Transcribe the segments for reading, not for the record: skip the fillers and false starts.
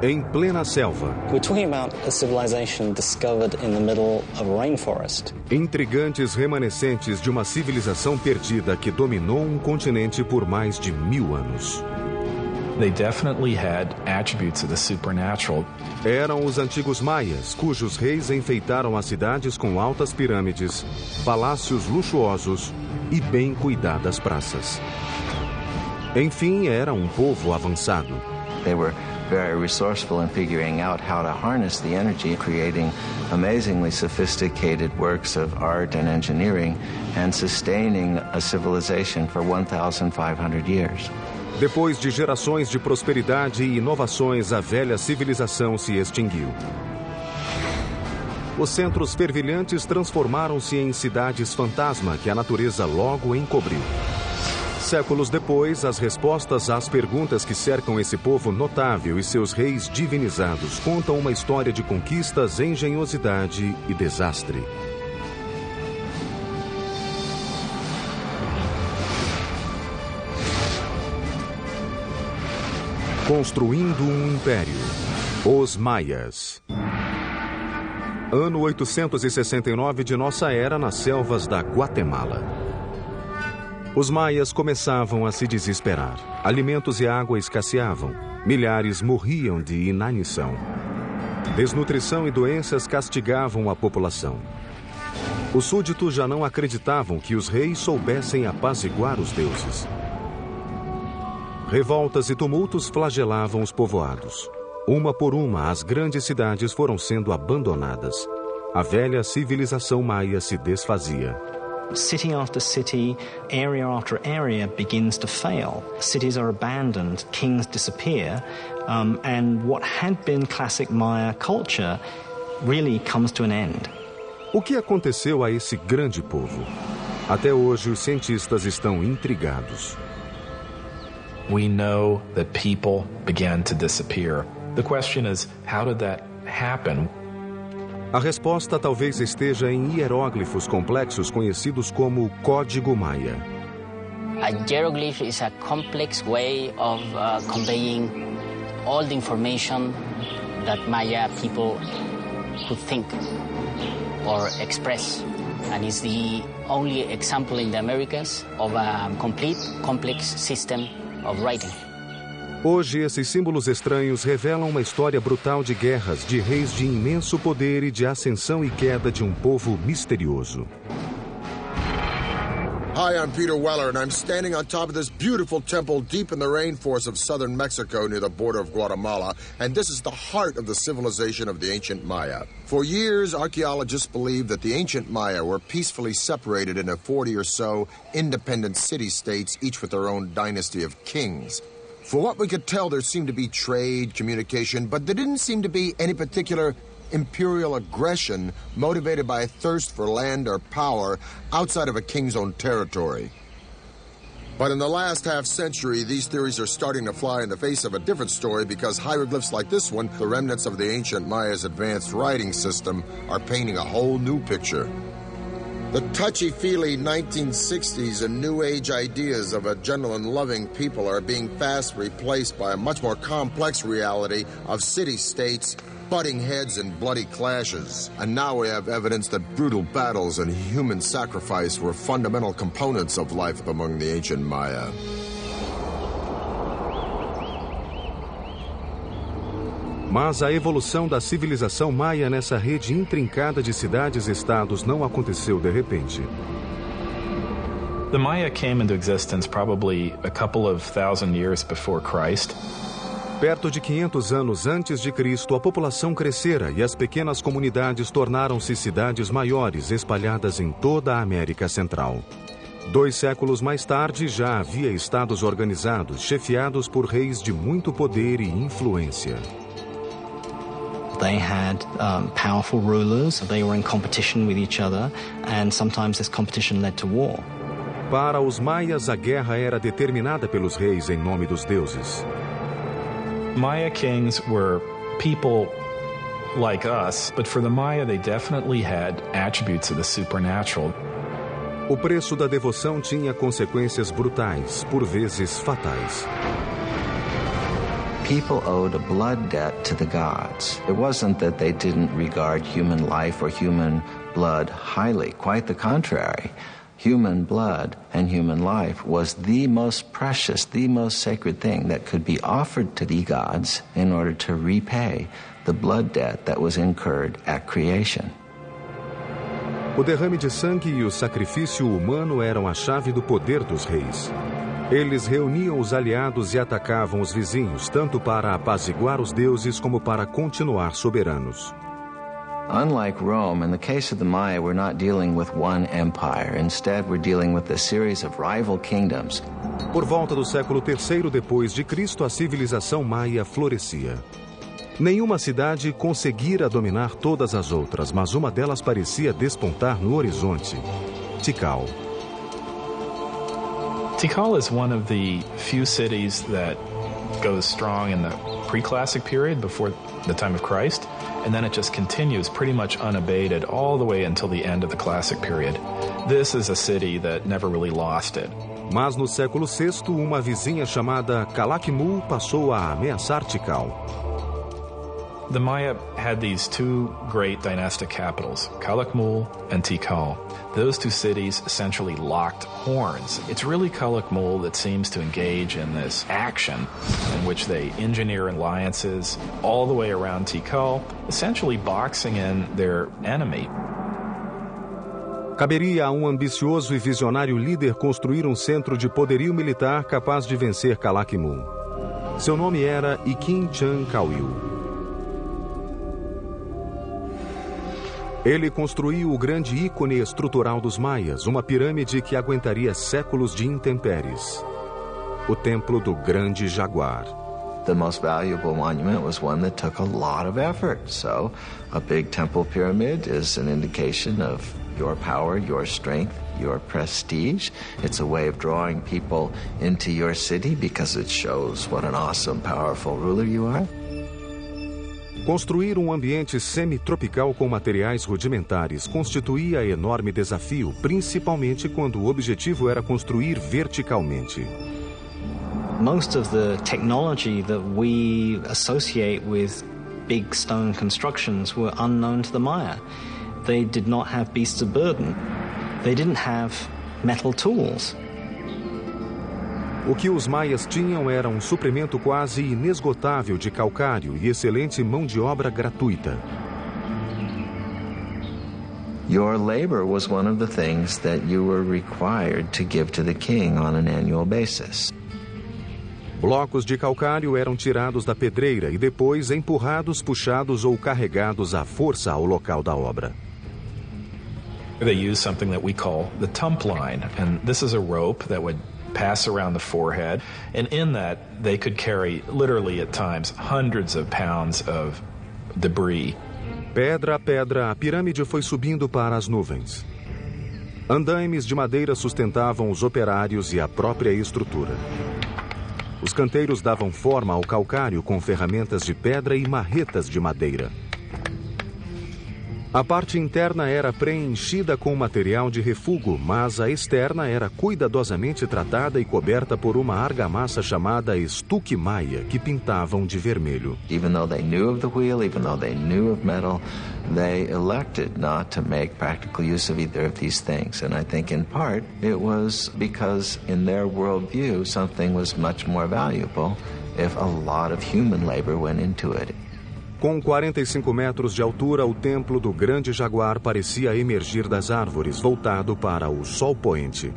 em plena selva. We're talking about a civilization discovered in the middle of a rainforest. Intrigantes remanescentes de uma civilização perdida que dominou um continente por mais de 1000 anos. They definitely had attributes of the supernatural. Eram os antigos maias, cujos reis enfeitaram as cidades com altas pirâmides, palácios luxuosos e bem cuidadas praças. Enfim, era um povo avançado. They were very resourceful in figuring out how to harness the energy, creating amazingly sophisticated works of art and engineering, and sustaining a civilization for 1,500 years. Depois de gerações de prosperidade e inovações, a velha civilização se extinguiu. Os centros fervilhantes transformaram-se em cidades fantasma que a natureza logo encobriu. Séculos depois, as respostas às perguntas que cercam esse povo notável e seus reis divinizados contam uma história de conquistas, engenhosidade e desastre. Construindo um império. Os Maias. Ano 869 de nossa era, nas selvas da Guatemala. Os maias começavam a se desesperar. Alimentos e água escasseavam. Milhares morriam de inanição. Desnutrição e doenças castigavam a população. Os súditos já não acreditavam que os reis soubessem apaziguar os deuses. Revoltas e tumultos flagelavam os povoados. Uma por uma, as grandes cidades foram sendo abandonadas. A velha civilização maia se desfazia. City after city, area after area begins to fail. Cities are abandoned, kings disappear, and what had been classic Maya culture really comes to an end. O que aconteceu a esse grande povo? Até hoje, os cientistas estão intrigados. We know that people began to disappear. The question is, how did that happen? A resposta talvez esteja em hieróglifos complexos conhecidos como Código Maia. A hieroglyph is a complex way of conveying all the information that Maya people could think or express. And is the only example in the Americas of a complete, complex system of writing. Hoje, esses símbolos estranhos revelam uma história brutal de guerras, de reis de imenso poder e de ascensão e queda de um povo misterioso. Hi, I'm Peter Weller, and I'm standing on top of this beautiful temple deep in the rainforest of southern Mexico near the border of Guatemala, and this is the heart of the civilization of the ancient Maya. For years, archaeologists believed that the ancient Maya were peacefully separated into 40 or so independent city-states, each with their own dynasty of kings. For what we could tell, there seemed to be trade, communication, but there didn't seem to be any particular imperial aggression motivated by a thirst for land or power outside of a king's own territory. But in the last half-century, these theories are starting to fly in the face of a different story because hieroglyphs like this one, the remnants of the ancient Maya's advanced writing system, are painting a whole new picture. The touchy-feely 1960s and New Age ideas of a gentle and loving people are being fast replaced by a much more complex reality of city-states, butting heads and bloody clashes. And now we have evidence that brutal battles and human sacrifice were fundamental components of life among the ancient Maya. Mas a evolução da civilização maia nessa rede intrincada de cidades-estados não aconteceu de repente. The Maya came into existence probably a couple of thousand years before Christ. Perto de 500 anos antes de Cristo, a população crescera e as pequenas comunidades tornaram-se cidades maiores espalhadas em toda a América Central. 2 séculos mais tarde, já havia estados organizados, chefiados por reis de muito poder e influência. They had powerful rulers, they were in competition with each other, and sometimes this competition led to war. Para os maias, a guerra era determinada pelos reis em nome dos deuses. Maya kings were people like us, but for the Maya they definitely had attributes of the supernatural. O preço da devoção tinha consequências brutais, por vezes fatais. people owed a blood debt to the gods. It wasn't that they didn't regard human life or human blood highly. Quite the contrary. Human blood and human life was the most precious, the most sacred thing that could be offered to the gods in order to repay the blood debt that was incurred at creation. O derrame de sangue e o sacrifício humano eram a chave do poder dos reis. Eles reuniam os aliados e atacavam os vizinhos, tanto para apaziguar os deuses como para continuar soberanos. Unlike Rome, in the case of the Maya, we're not dealing with one empire. Instead, we're dealing with a series of rival kingdoms. Por volta do século III depois de Cristo, a civilização maia florescia. Nenhuma cidade conseguira dominar todas as outras, mas uma delas parecia despontar no horizonte: Tikal. Tikal is one of the few cities that goes strong in the pre-classic period before the time of Christ, and then it just continues pretty much unabated all the way until the end of the classic period. This is a city that never really lost it. Mas no século VI, uma vizinha chamada Calakmul passou a ameaçar Tikal. The Maya had these two great dynastic capitals, Calakmul and Tikal. Those two cities essentially locked horns. It's really Calakmul that seems to engage in this action in which they engineer alliances all the way around Tikal, essentially boxing in their enemy. Caberia a um ambicioso e visionário líder construir um centro de poderio militar capaz de vencer Calakmul. Seu nome era Ikin Chan Kawil. Ele construiu o grande ícone estrutural dos maias, uma pirâmide que aguentaria séculos de intempéries. O Templo do Grande Jaguar. The most valuable monument was one that took a lot of effort. So, a big temple pyramid is an indication of your power, your strength, your prestige. It's a way of drawing people into your city because it shows what an awesome, powerful ruler you are. Construir um ambiente semi-tropical com materiais rudimentares constituía enorme desafio, principalmente quando o objetivo era construir verticalmente. Most of the technology that we associate with big stone constructions were unknown to the Maya. They did not have beasts of burden. They didn't have metal tools. O que os maias tinham era um suprimento quase inesgotável de calcário e excelente mão de obra gratuita. Your labor was one of the things that you were required to give to the king on an annual basis. Blocos de calcário eram tirados da pedreira e depois empurrados, puxados ou carregados à força ao local da obra. They used something that we call the tump line, and this is a rope that would pass around the forehead, and in that they could carry literally at times hundreds of pounds of debris. Pedra a pedra, a pirâmide foi subindo para as nuvens. Andaimes de madeira sustentavam os operários e a própria estrutura. Os canteiros davam forma ao calcário com ferramentas de pedra e marretas de madeira. A parte interna era preenchida com material de refúgio, mas a externa era cuidadosamente tratada e coberta por uma argamassa chamada estuque maia, que pintavam de vermelho. Even though they knew of the wheel, even though they knew of metal, they elected not to make practical use of either of these things. And I think in part it was because in their worldview something was much more valuable if a lot of human labor went into it. Com 45 metros de altura, o Templo do Grande Jaguar parecia emergir das árvores, voltado para o sol poente.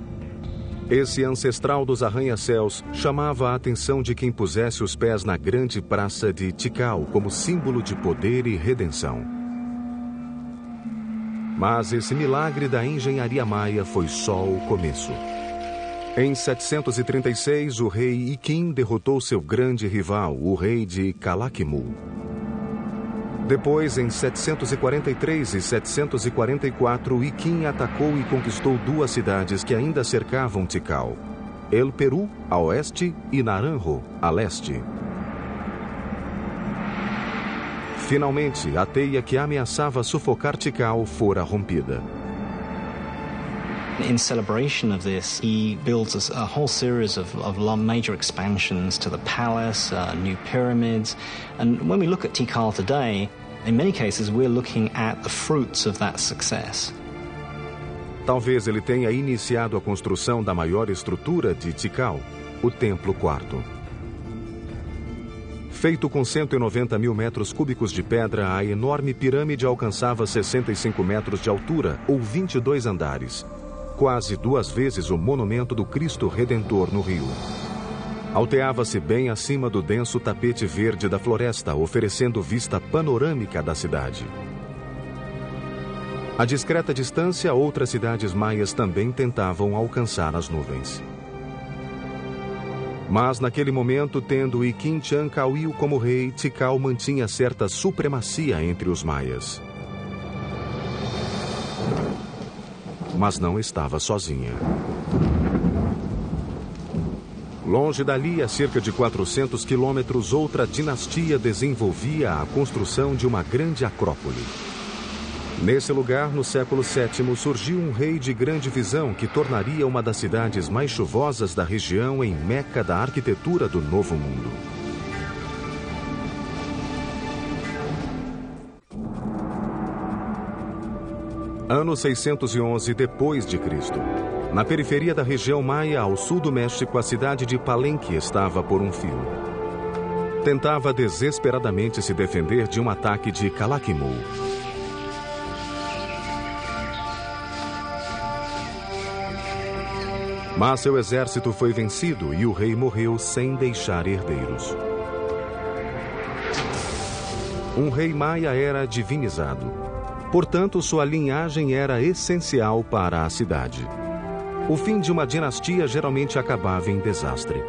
Esse ancestral dos arranha-céus chamava a atenção de quem pusesse os pés na grande praça de Tikal como símbolo de poder e redenção. Mas esse milagre da engenharia maia foi só o começo. Em 736, o rei Ikin derrotou seu grande rival, o rei de Calakmul. Depois, em 743 e 744, Ikin atacou e conquistou duas cidades que ainda cercavam Tikal: El Peru, a oeste, e Naranjo, a leste. Finalmente, a teia que ameaçava sufocar Tikal fora rompida. In celebration of this, he builds a whole series of major expansions to the palace, new pyramids. And when we look at Tikal today, in many cases we're looking at the fruits of that success. Talvez ele tenha iniciado a construção da maior estrutura de Tikal, o Templo Quarto. Feito com 190 mil metros cúbicos de pedra, a enorme pirâmide alcançava 65 metros de altura, ou 22 andares, quase 2 vezes o monumento do Cristo Redentor no Rio. Alteava-se bem acima do denso tapete verde da floresta, oferecendo vista panorâmica da cidade. A discreta distância, outras cidades maias também tentavam alcançar as nuvens. Mas, naquele momento, tendo Iquim-Chancauil como rei, Tikal mantinha certa supremacia entre os maias. Mas não estava sozinha. Longe dali, a cerca de 400 quilômetros, outra dinastia desenvolvia a construção de uma grande acrópole. Nesse lugar, no século VII, surgiu um rei de grande visão que tornaria uma das cidades mais chuvosas da região em meca da arquitetura do Novo Mundo. Ano 611 depois de Cristo. Na periferia da região maia, ao sul do México, a cidade de Palenque estava por um fio. Tentava desesperadamente se defender de um ataque de Calakmul. Mas seu exército foi vencido e o rei morreu sem deixar herdeiros. Um rei maia era divinizado. Portanto, sua linhagem era essencial para a cidade. O fim de uma dinastia geralmente acabava em desastre.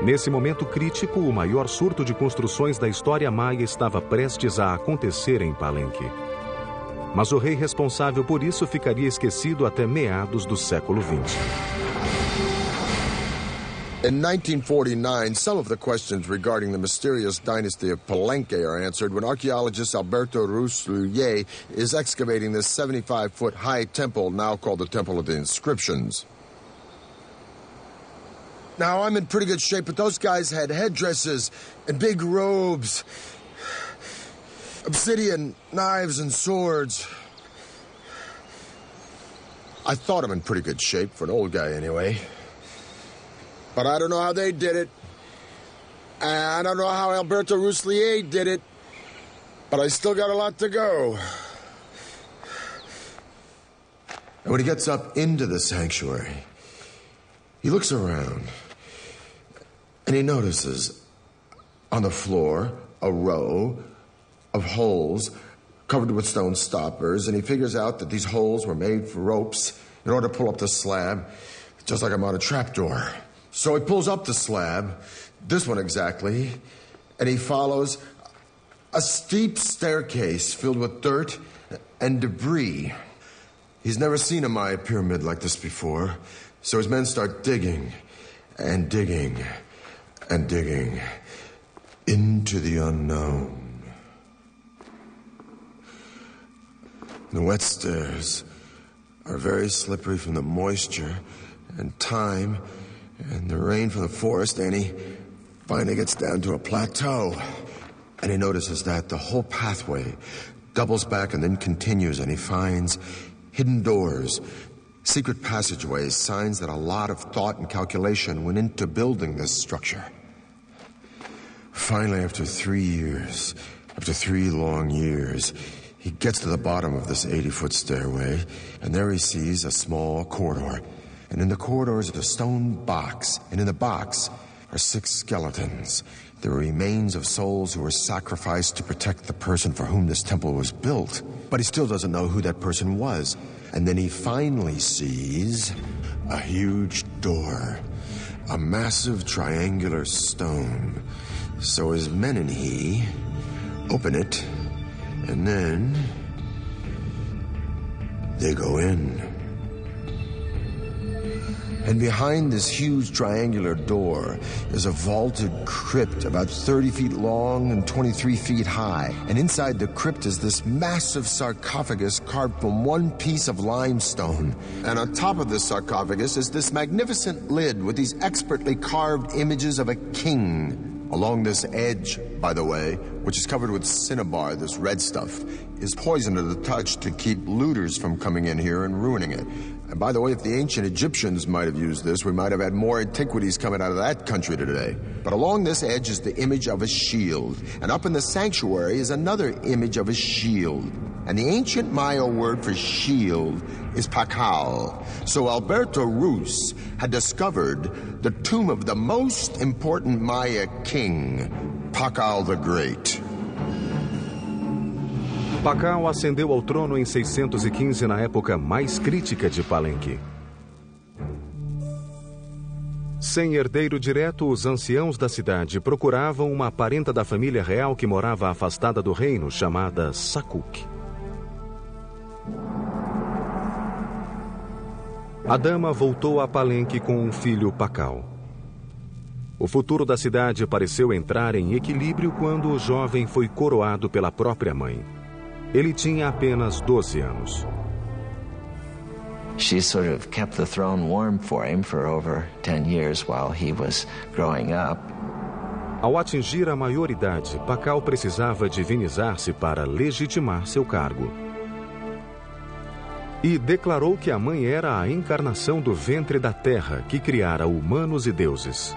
Nesse momento crítico, o maior surto de construções da história maia estava prestes a acontecer em Palenque. Mas o rei responsável por isso ficaria esquecido até meados do século XX. In 1949, some of the questions regarding the mysterious dynasty of Palenque are answered when archaeologist Alberto Rusluye is excavating this 75-foot-high temple, now called the Temple of the Inscriptions. Now, I'm in pretty good shape, but those guys had headdresses and big robes, obsidian knives and swords. I thought I'm in pretty good shape, for an old guy anyway. But I don't know how they did it. I don't know how Alberto Ruslier did it. But I still got a lot to go. And when he gets up into the sanctuary, he looks around and he notices on the floor a row of holes covered with stone stoppers, and he figures out that these holes were made for ropes in order to pull up the slab, just like I'm on a trapdoor. So he pulls up the slab, this one exactly, and he follows a steep staircase filled with dirt and debris. He's never seen a Maya pyramid like this before, so his men start digging and digging and digging into the unknown. The wet stairs are very slippery from the moisture and time and the rain from the forest, and he finally gets down to a plateau. And he notices that the whole pathway doubles back and then continues, and he finds hidden doors, secret passageways, signs that a lot of thought and calculation went into building this structure. Finally, after 3 years, after 3 long years, he gets to the bottom of this 80-foot stairway, and there he sees a small corridor. And in the corridor is a stone box, and in the box are 6 skeletons, the remains of souls who were sacrificed to protect the person for whom this temple was built. But he still doesn't know who that person was. And then he finally sees a huge door, a massive triangular stone. So his men and he open it, and then they go in. And behind this huge triangular door is a vaulted crypt about 30 feet long and 23 feet high. And inside the crypt is this massive sarcophagus carved from one piece of limestone. And on top of this sarcophagus is this magnificent lid with these expertly carved images of a king. Along this edge, by the way, which is covered with cinnabar, this red stuff, is poison to the touch to keep looters from coming in here and ruining it. And by the way, if the ancient Egyptians might have used this, we might have had more antiquities coming out of that country today. But along this edge is the image of a shield. And up in the sanctuary is another image of a shield. And the ancient Maya word for shield is Pakal. So Alberto Ruz had discovered the tomb of the most important Maya king, Pakal the Great. Pakal ascendeu ao trono em 615, na época mais crítica de Palenque. Sem herdeiro direto, os anciãos da cidade procuravam uma parenta da família real que morava afastada do reino, chamada Sakuk. A dama voltou a Palenque com um filho, Pakal. O futuro da cidade pareceu entrar em equilíbrio quando o jovem foi coroado pela própria mãe. Ele tinha apenas 12 anos. She sort of kept the throne warm for him for over 10 years while he was growing up. Ao atingir a maioridade, Pakal precisava divinizar-se para legitimar seu cargo. E declarou que a mãe era a encarnação do ventre da terra que criara humanos e deuses.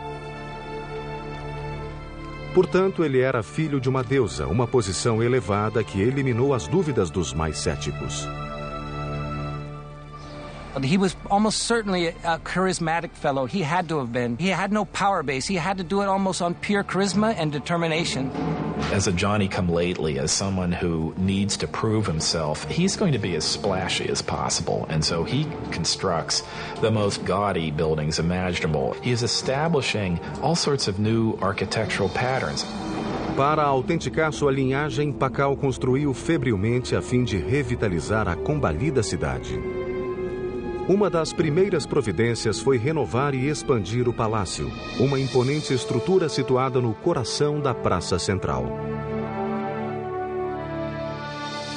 Portanto, ele era filho de uma deusa, uma posição elevada que eliminou as dúvidas dos mais céticos. He was almost certainly a charismatic fellow. He had to have been. He had no power base. He had to do it almost on pure charisma and determination. As a Johnny-come-lately, as someone who needs to prove himself, he's going to be as splashy as possible. And so he constructs the most gaudy buildings imaginable. He is establishing all sorts of new architectural patterns. Para autenticar sua linhagem, Pakal construiu febrilmente a fim de revitalizar a combalida cidade. Uma das primeiras providências foi renovar e expandir o palácio, uma imponente estrutura situada no coração da Praça Central.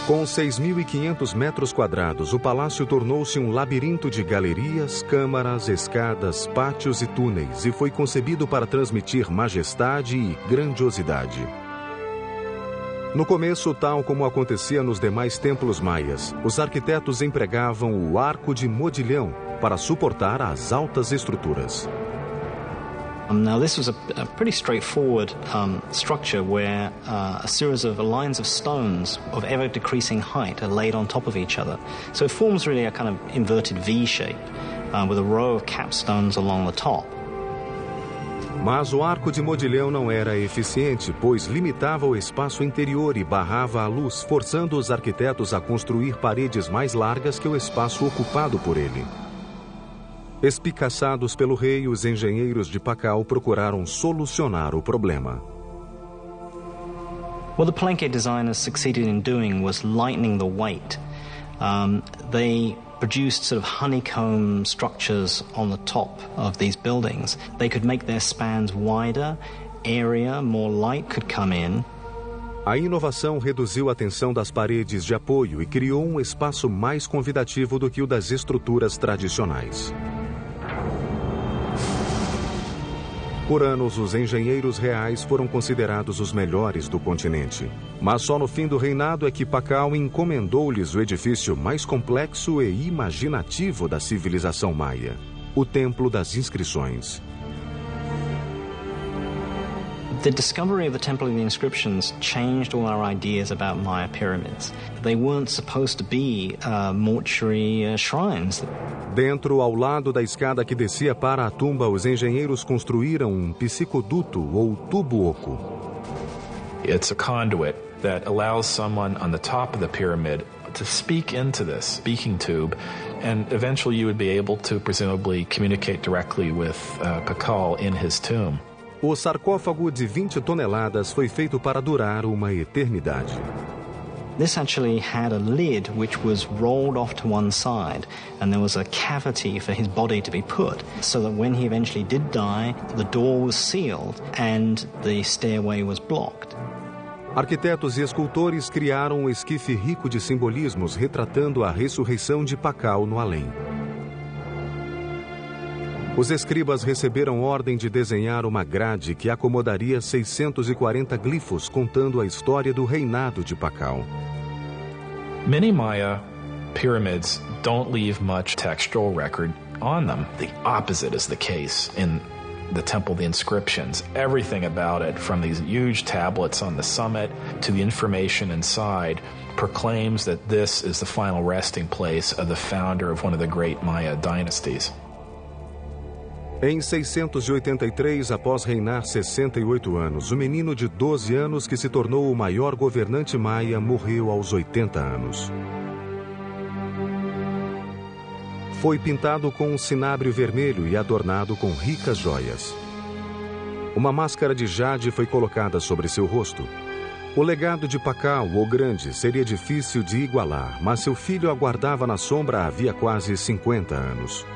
Com 6.500 metros quadrados, o palácio tornou-se um labirinto de galerias, câmaras, escadas, pátios e túneis e foi concebido para transmitir majestade e grandiosidade. No começo, tal como acontecia nos demais templos maias, os arquitetos empregavam o arco de modilhão para suportar as altas estruturas. Now, this was a pretty straightforward structure where a series of lines of stones of ever-decreasing height are laid on top of each other. So it forms really a kind of inverted V shape with a row of capstones along the top. Mas o arco de modilhão não era eficiente, pois limitava o espaço interior e barrava a luz, forçando os arquitetos a construir paredes mais largas que o espaço ocupado por ele. Espicaçados pelo rei, os engenheiros de Pakal procuraram solucionar o problema. What the Palenque designers succeeded in doing was lightening the weight. They produced sort of honeycomb structures on the top of these buildings. They could make their spans wider, airier, more light could come in. A inovação reduziu a tensão das paredes de apoio e criou um espaço mais convidativo do que o das estruturas tradicionais. Por anos, os engenheiros reais foram considerados os melhores do continente. Mas só no fim do reinado é que Pakal encomendou-lhes o edifício mais complexo e imaginativo da civilização maia, o Templo das Inscrições. The discovery of the Temple of the Inscriptions changed all our ideas about Maya pyramids. They weren't supposed to be mortuary shrines. Dentro, ao lado da escada que descia para a tumba, os engenheiros construíram um psicoduto ou tubo oco. It's a conduit that allows someone on the top of the pyramid to speak into this speaking tube, and eventually you would be able to presumably communicate directly with Pakal in his tomb. O sarcófago de 20 toneladas foi feito para durar uma eternidade. This actually had a lid which was rolled off to one side, and there was a cavity for his body to be put, so that when he eventually did die, the door was sealed and the stairway was blocked. Arquitetos e escultores criaram um esquife rico de simbolismos retratando a ressurreição de Pakal no além. Os escribas receberam ordem de desenhar uma grade que acomodaria 640 glifos contando a história do reinado de Pakal. Many Maya pyramids don't leave much textual record on them. The opposite is the case in the temple, the inscriptions. Everything about it, from these huge tablets on the summit to the information inside, proclaims that this is the final resting place of the founder of one of the great Maya dynasties. Em 683, após reinar 68 anos, o menino de 12 anos que se tornou o maior governante maia morreu aos 80 anos. Foi pintado com um cinábrio vermelho e adornado com ricas joias. Uma máscara de jade foi colocada sobre seu rosto. O legado de Pakal, o Grande, seria difícil de igualar, mas seu filho aguardava na sombra havia quase 50 anos.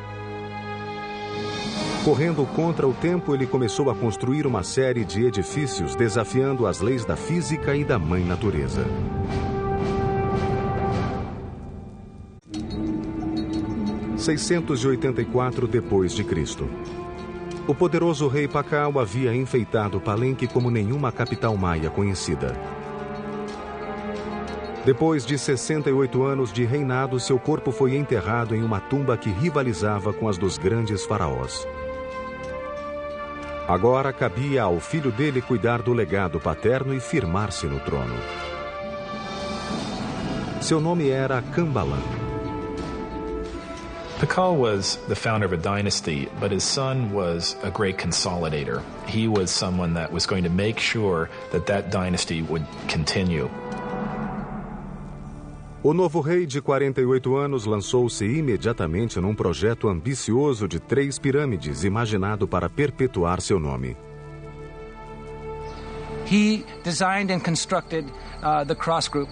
Correndo contra o tempo, ele começou a construir uma série de edifícios desafiando as leis da física e da mãe natureza. Em 684 d.C. O poderoso rei Pakal havia enfeitado Palenque como nenhuma capital maia conhecida. Depois de 68 anos de reinado, seu corpo foi enterrado em uma tumba que rivalizava com as dos grandes faraós. Agora cabia ao filho dele cuidar do legado paterno e firmar-se no trono. Seu nome era Kambalan. Pakal was the founder of a dynasty, but his son was a great consolidator. He was someone that was going to make sure that that dynasty would continue. O novo rei de 48 anos lançou-se imediatamente num projeto ambicioso de 3 pirâmides imaginado para perpetuar seu nome. He designed and constructed the Cross Group,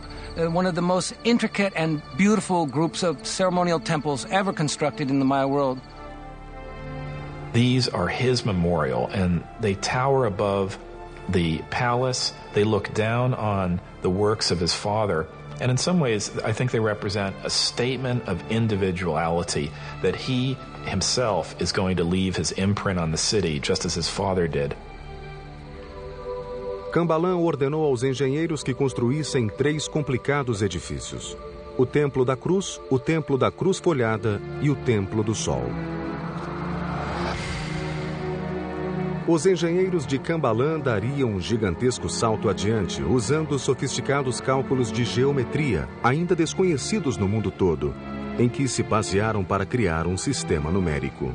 one of the most intricate and beautiful groups of ceremonial temples ever constructed in the Maya world. These are his memorial, and they tower above the palace. They look down on the works of his father. And in some ways, I think they represent a statement of individuality, that he himself is going to leave his imprint on the city, just as his father did. Kambalan ordenou aos engenheiros que construíssem 3 complicados edifícios: o Templo da Cruz, o Templo da Cruz Folhada e o Templo do Sol. Os engenheiros de Kambalan dariam um gigantesco salto adiante, usando sofisticados cálculos de geometria, ainda desconhecidos no mundo todo, em que se basearam para criar um sistema numérico.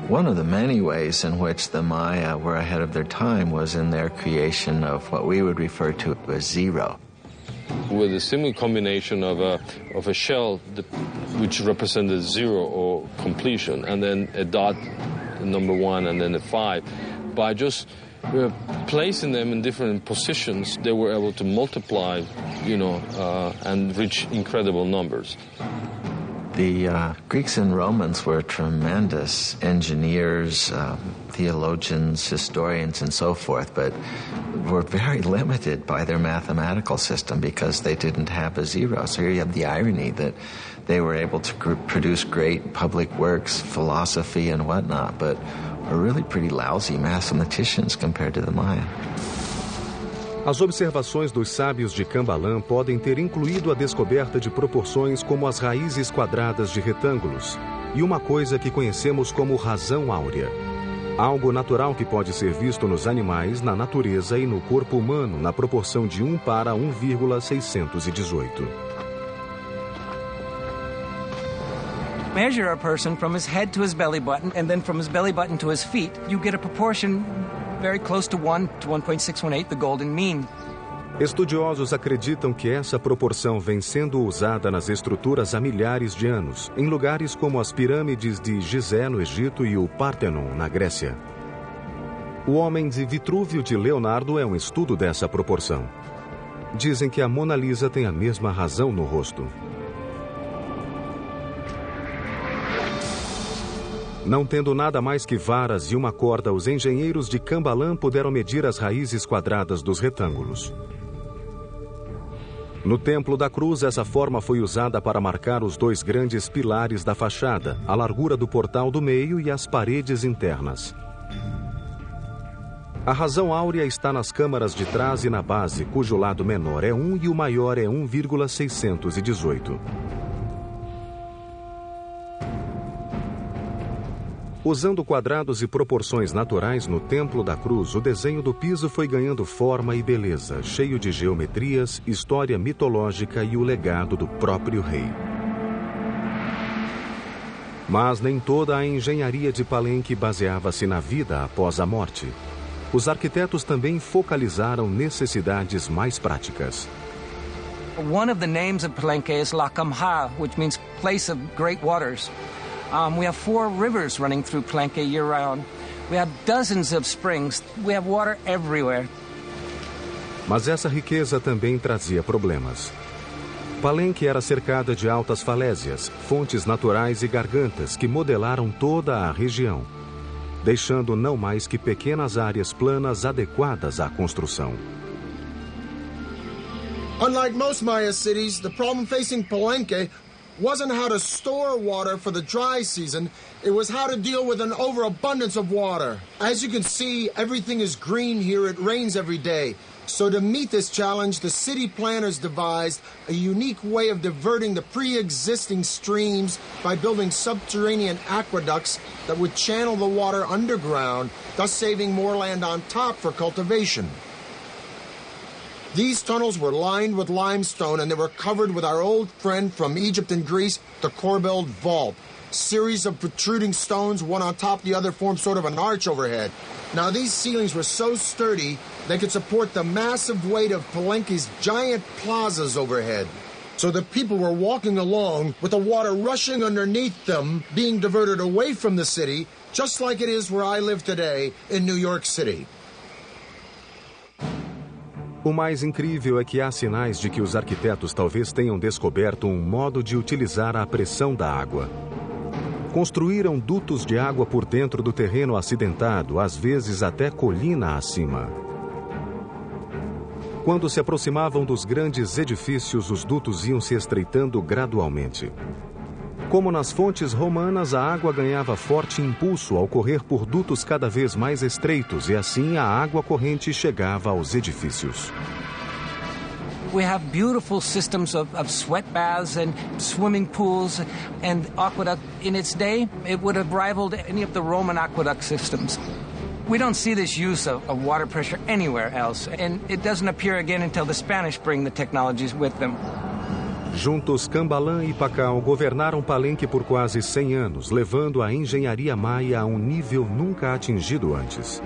One of the many ways in which the Maya were ahead of their time was in their creation of what we would refer to as zero. With a similar combination of a shell which represented 0 or completion, and then a dot, number 1, and then a 5. By just placing them in different positions, they were able to multiply, and reach incredible numbers. The Greeks and Romans were tremendous engineers, theologians, historians, and so forth, but were very limited by their mathematical system because they didn't have a zero. So here you have the irony that they were able to produce great public works, philosophy, and whatnot, but were really pretty lousy mathematicians compared to the Maya. As observações dos sábios de Kambalan podem ter incluído a descoberta de proporções como as raízes quadradas de retângulos e uma coisa que conhecemos como razão áurea. Algo natural que pode ser visto nos animais, na natureza e no corpo humano na proporção de 1 para 1,618. Measure a person from his head to his belly button, and then from his belly button to his feet, you get a proportion very close to 1 to 1.618, the golden mean. Estudiosos acreditam que essa proporção vem sendo usada nas estruturas há milhares de anos, em lugares como as pirâmides de Gizé, no Egito, e o Pártenon, na Grécia. O Homem de Vitrúvio de Leonardo é um estudo dessa proporção. Dizem que a Mona Lisa tem a mesma razão no rosto. Não tendo nada mais que varas e uma corda, os engenheiros de Cambalan puderam medir as raízes quadradas dos retângulos. No Templo da Cruz, essa forma foi usada para marcar os dois grandes pilares da fachada, a largura do portal do meio e as paredes internas. A razão áurea está nas câmaras de trás e na base, cujo lado menor é 1 e o maior é 1,618. Usando quadrados e proporções naturais no Templo da Cruz, o desenho do piso foi ganhando forma e beleza, cheio de geometrias, história mitológica e o legado do próprio rei. Mas nem toda a engenharia de Palenque baseava-se na vida após a morte. Os arquitetos também focalizaram necessidades mais práticas. One of the names of Palenque is Lacamha, which means place of great waters. We have 4 rivers running through Palenque year-round. We have dozens of springs. We have water everywhere. Mas essa riqueza também trazia problemas. Palenque era cercada de altas falésias, fontes naturais e gargantas que modelaram toda a região, deixando não mais que pequenas áreas planas adequadas à construção. Unlike most Maya cities, the problem facing Palenque wasn't how to store water for the dry season, it was how to deal with an overabundance of water. As you can see, everything is green here, it rains every day. So to meet this challenge, the city planners devised a unique way of diverting the pre-existing streams by building subterranean aqueducts that would channel the water underground, thus saving more land on top for cultivation. These tunnels were lined with limestone and they were covered with our old friend from Egypt and Greece, the corbelled vault. Series of protruding stones, one on top of the other, formed sort of an arch overhead. Now, these ceilings were so sturdy, they could support the massive weight of Palenque's giant plazas overhead. So the people were walking along with the water rushing underneath them, being diverted away from the city, just like it is where I live today in New York City. O mais incrível é que há sinais de que os arquitetos talvez tenham descoberto um modo de utilizar a pressão da água. Construíram dutos de água por dentro do terreno acidentado, às vezes até colina acima. Quando se aproximavam dos grandes edifícios, os dutos iam se estreitando gradualmente. Como nas fontes romanas, a água ganhava forte impulso ao correr por dutos cada vez mais estreitos e assim a água corrente chegava aos edifícios. We have beautiful systems of sweat baths and swimming pools and aqueduct. In its day, it would have rivaled any of the Roman aqueduct systems. We don't see this use of water pressure anywhere else, and it doesn't appear again until the Spanish bring the technologies with them. Juntos, Cambalan e Pacal governaram Palenque por quase 100 anos, levando a engenharia maia a um nível nunca atingido antes.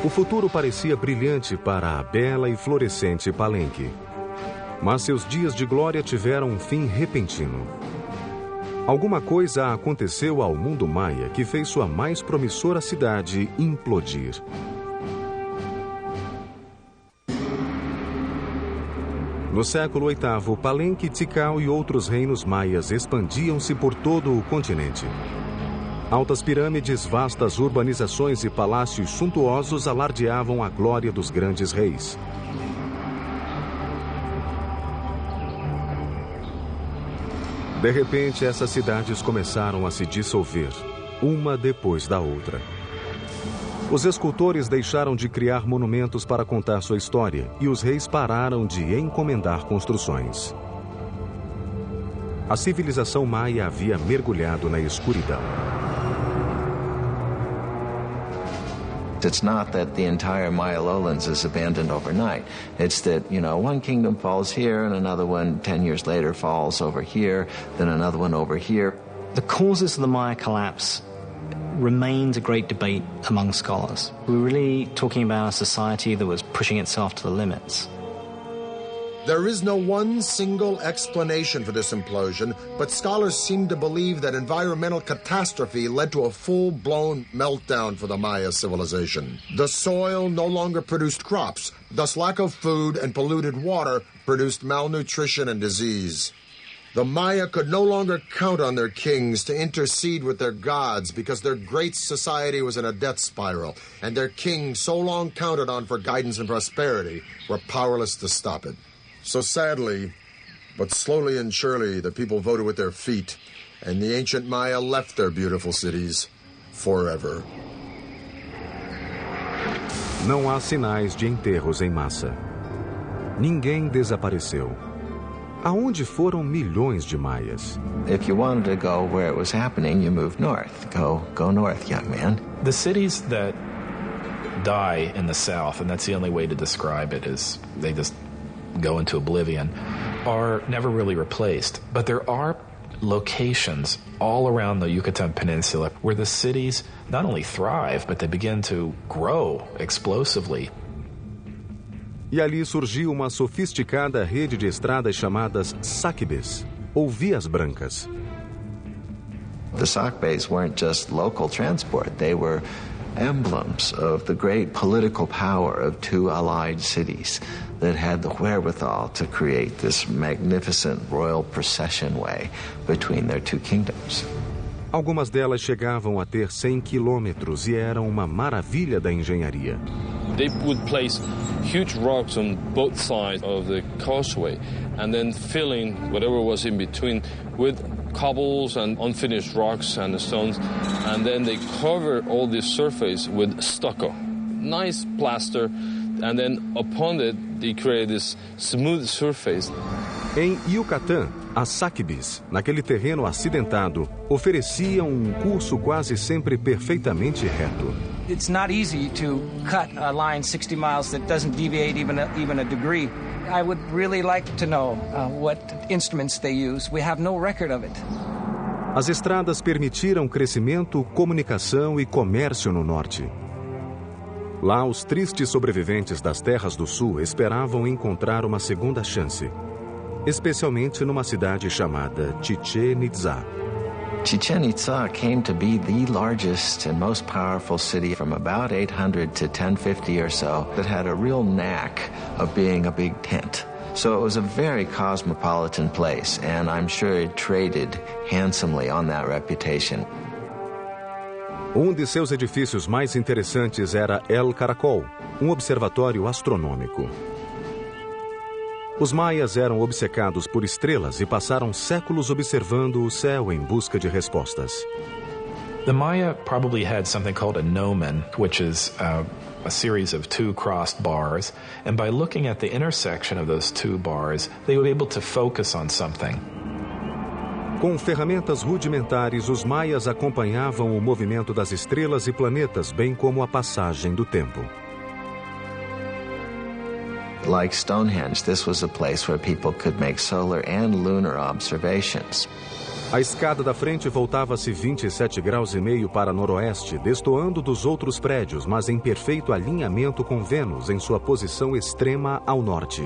O futuro parecia brilhante para a bela e florescente Palenque. Mas seus dias de glória tiveram um fim repentino. Alguma coisa aconteceu ao mundo maia que fez sua mais promissora cidade implodir. No século VIII, Palenque, Tikal e outros reinos maias expandiam-se por todo o continente. Altas pirâmides, vastas urbanizações e palácios suntuosos alardeavam a glória dos grandes reis. De repente, essas cidades começaram a se dissolver, uma depois da outra. Os escultores deixaram de criar monumentos para contar sua história e os reis pararam de encomendar construções. A civilização maia havia mergulhado na escuridão. It's not that the entire Maya lowlands is abandoned overnight. It's that, one kingdom falls here and another one 10 years later falls over here, then another one over here. The causes of the Maya collapse remains a great debate among scholars. We're really talking about a society that was pushing itself to the limits. There is no one single explanation for this implosion, but scholars seem to believe that environmental catastrophe led to a full-blown meltdown for the Maya civilization. The soil no longer produced crops, thus lack of food and polluted water produced malnutrition and disease. The Maya could no longer count on their kings to intercede with their gods because their great society was in a death spiral, and their kings, so long counted on for guidance and prosperity, were powerless to stop it. So sadly, but slowly and surely, the people voted with their feet, and the ancient Maya left their beautiful cities forever. Não há sinais de enterros em massa. Ninguém desapareceu. Aonde foram milhões de maias? If you wanted to go where it was happening, you moved north. Go north, young man. The cities that die in the south, and that's the only way to describe it, is they just go into oblivion, are never really replaced. But there are locations all around the Yucatan Peninsula where the cities not only thrive, but they begin to grow explosively. E ali surgiu uma sofisticada rede de estradas chamadas sacbes, ou vias brancas. The sacbes weren't just local transport. They were emblems of the great political power of two allied cities that had the wherewithal to create this magnificent royal procession way between their two kingdoms. Algumas delas chegavam a ter 100 quilômetros e eram uma maravilha da engenharia. They would place huge rocks on both sides of the causeway and then filling whatever was in between with cobbles and unfinished rocks and stones, and then they cover all this surface with stucco, nice plaster, and then upon it they create this smooth surface. Em Yucatán, as sacbes, naquele terreno acidentado, ofereciam um curso quase sempre perfeitamente reto. It's not easy to cut a line 60 miles that doesn't deviate even a degree. I would really like to know what instruments they use. We have no record of it. As estradas permitiram crescimento, comunicação e comércio no norte. Lá, os tristes sobreviventes das terras do sul esperavam encontrar uma segunda chance, especialmente numa cidade chamada Chichén Itzá. Chichen Itza came to be the largest and most powerful city from about 800 to 1050 or so that had a real knack of being a big tent. So it was a very cosmopolitan place, and I'm sure it traded handsomely on that reputation. Um de seus edifícios mais interessantes era El Caracol, um observatório astronômico. Os maias eram obcecados por estrelas e passaram séculos observando o céu em busca de respostas. The Maya probably had something called a gnomon, which is a series of two crossed bars, and by looking at the intersection of those two bars, they were able to focus on something. Com ferramentas rudimentares, os maias acompanhavam o movimento das estrelas e planetas, bem como a passagem do tempo. Like Stonehenge, this was a place where people could make solar and lunar observations. A escada da frente voltava-se 27 graus e meio para noroeste, destoando dos outros prédios, mas em perfeito alinhamento com Vênus em sua posição extrema ao norte.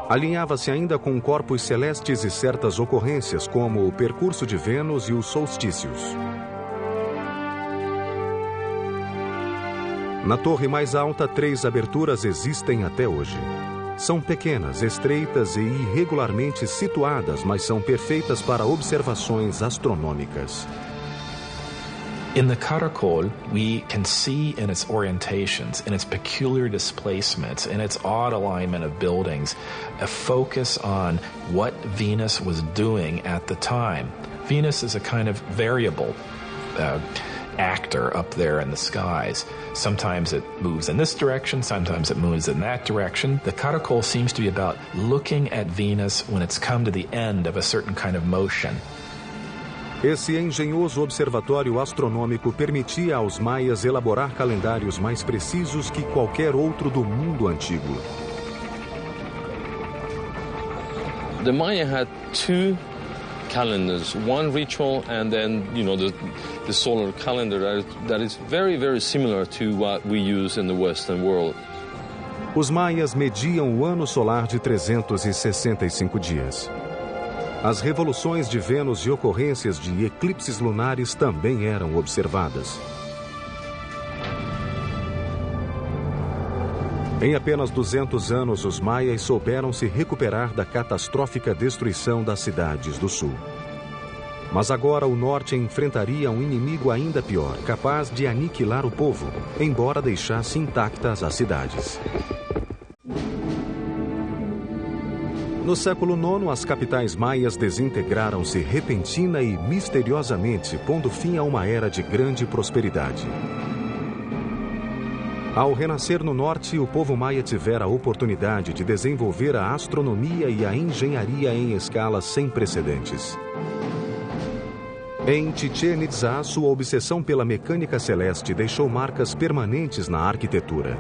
Alinhava-se ainda com corpos celestes e certas ocorrências, como o percurso de Vênus e os solstícios. Na torre mais alta, 3 aberturas existem até hoje. São pequenas, estreitas e irregularmente situadas, mas são perfeitas para observações astronômicas. In the Caracol, we can see in its orientations, in its peculiar displacements, in its odd alignment of buildings, a focus on what Venus was doing at the time. Venus is a kind of variable actor up there in the skies. Sometimes it moves in this direction, sometimes it moves in that direction. The Caracol seems to be about looking at Venus when it's come to the end of a certain kind of motion. Esse engenhoso observatório astronômico permitia aos maias elaborar calendários mais precisos que qualquer outro do mundo antigo. The Maya had 2 calendars, one ritual and then, the solar calendar that is very, very similar to what we use in the Western world. Os maias mediam o ano solar de 365 dias. As revoluções de Vênus e ocorrências de eclipses lunares também eram observadas. Em apenas 200 anos, os maias souberam se recuperar da catastrófica destruição das cidades do sul. Mas agora o norte enfrentaria um inimigo ainda pior, capaz de aniquilar o povo, embora deixasse intactas as cidades. No século IX, as capitais maias desintegraram-se repentina e misteriosamente, pondo fim a uma era de grande prosperidade. Ao renascer no norte, o povo maia tivera a oportunidade de desenvolver a astronomia e a engenharia em escalas sem precedentes. Em Chichén Itzá, sua obsessão pela mecânica celeste deixou marcas permanentes na arquitetura.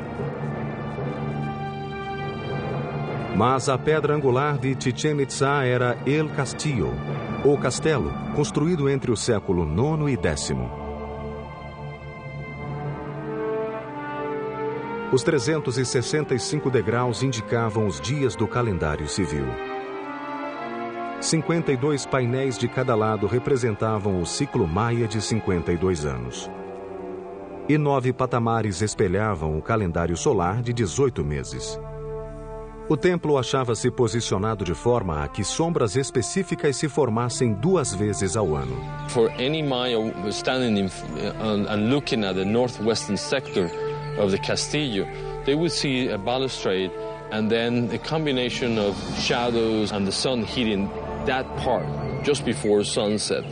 Mas a pedra angular de Chichén Itzá era El Castillo, ou castelo, construído entre o século IX e X. Os 365 degraus indicavam os dias do calendário civil. 52 painéis de cada lado representavam o ciclo maia de 52 anos. E 9 patamares espelhavam o calendário solar de 18 meses. O templo achava-se posicionado de forma a que sombras específicas se formassem 2 vezes ao ano. For any Maya standing and looking at the northwestern sector of the Castillo, they would see a balustrade and then a combination of shadows and the sun hitting that part just before sunset.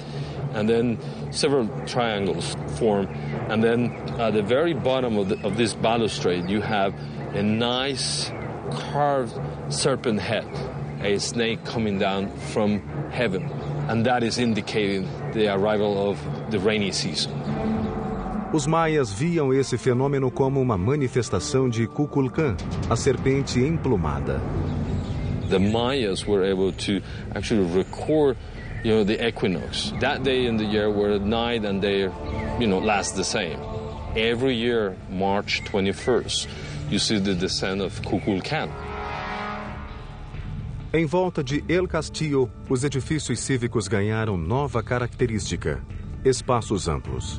And then several triangles form. And then at the very bottom of this balustrade, you have a nice carved serpent head, a snake coming down from heaven. And that is indicating the arrival of the rainy season. Os maias viam esse fenômeno como uma manifestação de Kukulkan, a serpente emplumada. The Mayas were able to actually record, the equinox. That day in the year where night and day, last the same. Every year, March 21st, you see the descent of Kukulkan. Em volta de El Castillo, os edifícios cívicos ganharam nova característica: espaços amplos.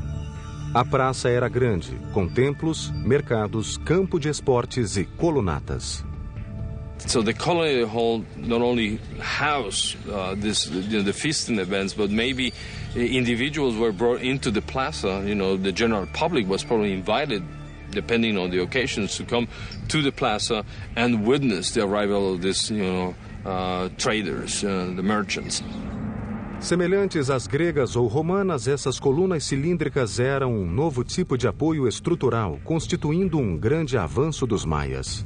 A praça era grande, com templos, mercados, campo de esportes e colunatas. So the colony hall not only housed the feasting events, but maybe individuals were brought into the plaza. The general public was probably invited, depending on the occasions, to come to the plaza and witness the arrival of these, traders, the merchants. Semelhantes às gregas ou romanas, essas colunas cilíndricas eram um novo tipo de apoio estrutural, constituindo um grande avanço dos maias.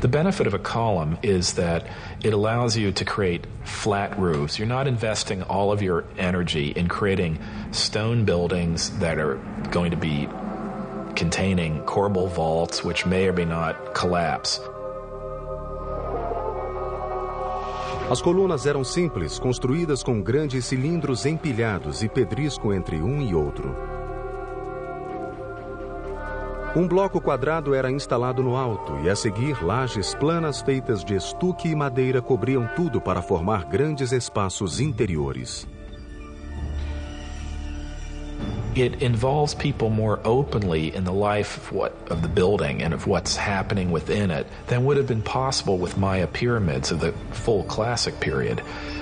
The benefit of a column is that it allows you to create flat roofs. You're not investing all of your energy in creating stone buildings that are going to be containing corbel vaults, which may or may not collapse. As colunas eram simples, construídas com grandes cilindros empilhados e pedrisco entre um e outro. Um bloco quadrado era instalado no alto e, a seguir, lajes planas feitas de estuque e madeira cobriam tudo para formar grandes espaços interiores. It involves people more openly in the life of the building and of what's happening within it than would have been possible with Maya pyramids of the full classic period.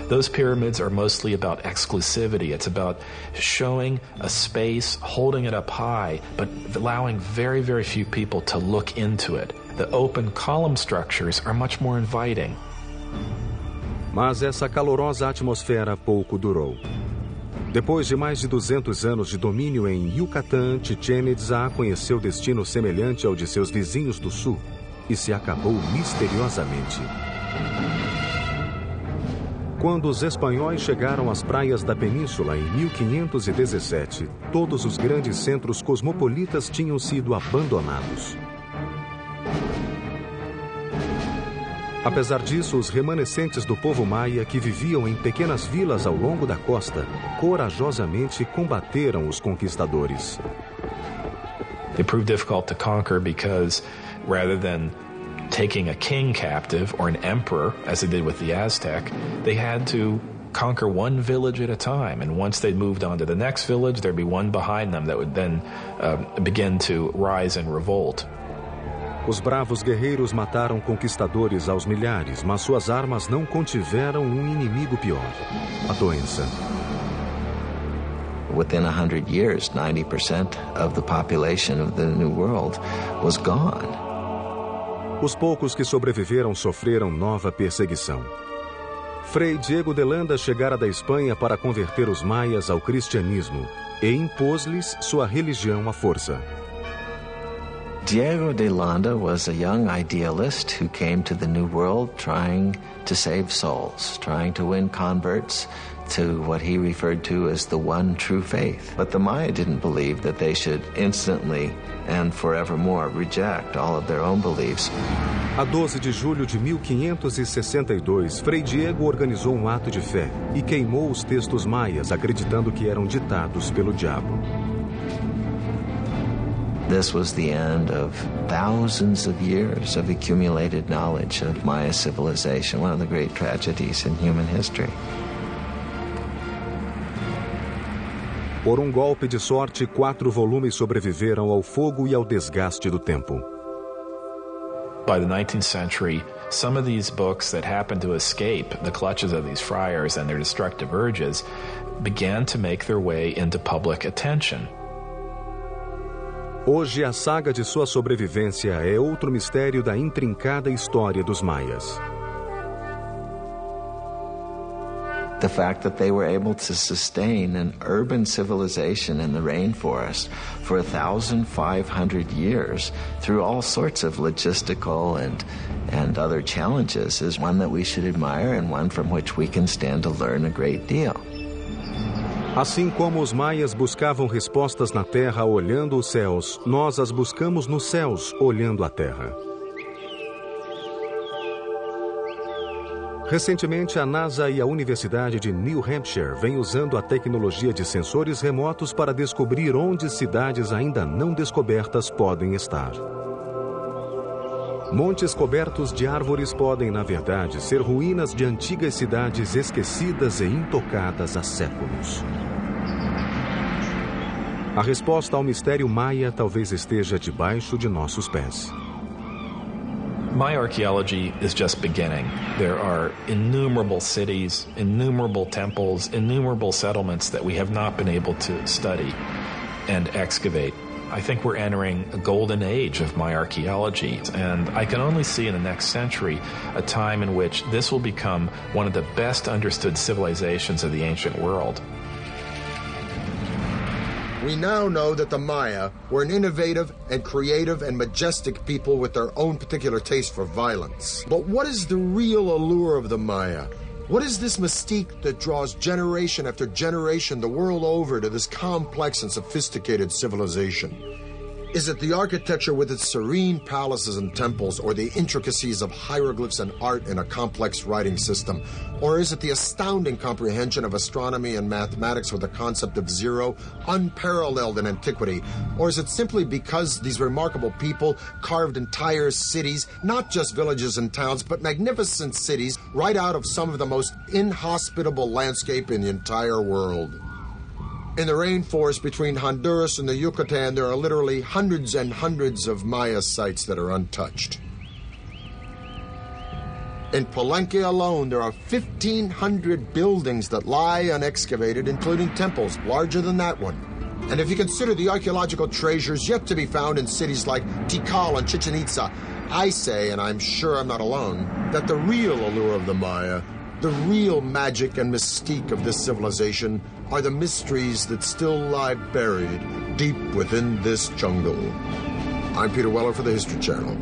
Those pyramids are mostly about exclusivity. It's about showing a space, holding it up high, but allowing very, very few people to look into it. The open column structures are much more inviting. Mas essa calorosa atmosfera pouco durou. Depois de mais de 200 anos de domínio em Yucatán, Chichén Itzá conheceu destino semelhante ao de seus vizinhos do sul e se acabou misteriosamente. Quando os espanhóis chegaram às praias da península em 1517, todos os grandes centros cosmopolitas tinham sido abandonados. Apesar disso, os remanescentes do povo maia, que viviam em pequenas vilas ao longo da costa, corajosamente combateram os conquistadores. They proved difficult to conquer because rather than taking a king captive or an emperor, as they did with the Aztec, they had to conquer one village at a time. And once they moved on to the next village, there'd be one behind them that would then begin to rise in revolt. Os bravos guerreiros mataram conquistadores aos milhares, mas suas armas não contiveram inimigo pior: a doença. Within 100 years, 90% of the population of the New World was gone. Os poucos que sobreviveram sofreram nova perseguição. Frei Diego de Landa chegara da Espanha para converter os maias ao cristianismo e impôs-lhes sua religião à força. Diego de Landa was a young idealist who came to the New World trying to save souls, trying to win converts to what he referred to as the one true faith. But the Maya didn't believe that they should instantly and forevermore reject all of their own beliefs. A 12 de julho de 1562, Frei Diego organizou um ato de fé e queimou os textos maias, acreditando que eram ditados pelo diabo. This was the end of thousands of years of accumulated knowledge of Maya civilization, one of the great tragedies in human history. Por um golpe de sorte, 4 volumes sobreviveram ao fogo e ao desgaste do tempo. By the 19th century, some of these books that happened to escape the clutches of these friars and their destructive urges began to make their way into public attention. Hoje, a saga de sua sobrevivência é outro mistério da intrincada história dos maias. The fact that they were able to sustain an urban civilization in the rainforest for 1,500 years through all sorts of logistical and other challenges is one that we should admire and one from which we can stand to learn a great deal. Assim como os maias buscavam respostas na terra olhando os céus, nós as buscamos nos céus olhando a terra. Recentemente, a NASA e a Universidade de New Hampshire vêm usando a tecnologia de sensores remotos para descobrir onde cidades ainda não descobertas podem estar. Montes cobertos de árvores podem, na verdade, ser ruínas de antigas cidades esquecidas e intocadas há séculos. A resposta ao mistério maia talvez esteja debaixo de nossos pés. Maya archaeology is just beginning. There are innumerable cities, innumerable temples, innumerable settlements that we have not been able to study and excavate. I think we're entering a golden age of Maya archaeology, and I can only see in the next century a time in which this will become one of the best understood civilizations of the ancient world. We now know that the Maya were an innovative and creative and majestic people with their own particular taste for violence. But what is the real allure of the Maya? What is this mystique that draws generation after generation the world over to this complex and sophisticated civilization? Is it the architecture with its serene palaces and temples, or the intricacies of hieroglyphs and art in a complex writing system? Or is it the astounding comprehension of astronomy and mathematics with the concept of zero, unparalleled in antiquity? Or is it simply because these remarkable people carved entire cities, not just villages and towns, but magnificent cities, right out of some of the most inhospitable landscape in the entire world? In the rainforest between Honduras and the Yucatan, there are literally hundreds and hundreds of Maya sites that are untouched. In Palenque alone, there are 1,500 buildings that lie unexcavated, including temples larger than that one. And if you consider the archaeological treasures yet to be found in cities like Tikal and Chichen Itza, I say, and I'm sure I'm not alone, that the real allure of the Maya, the real magic and mystique of this civilization, are the mysteries that still lie buried deep within this jungle. I'm Peter Weller for the History Channel.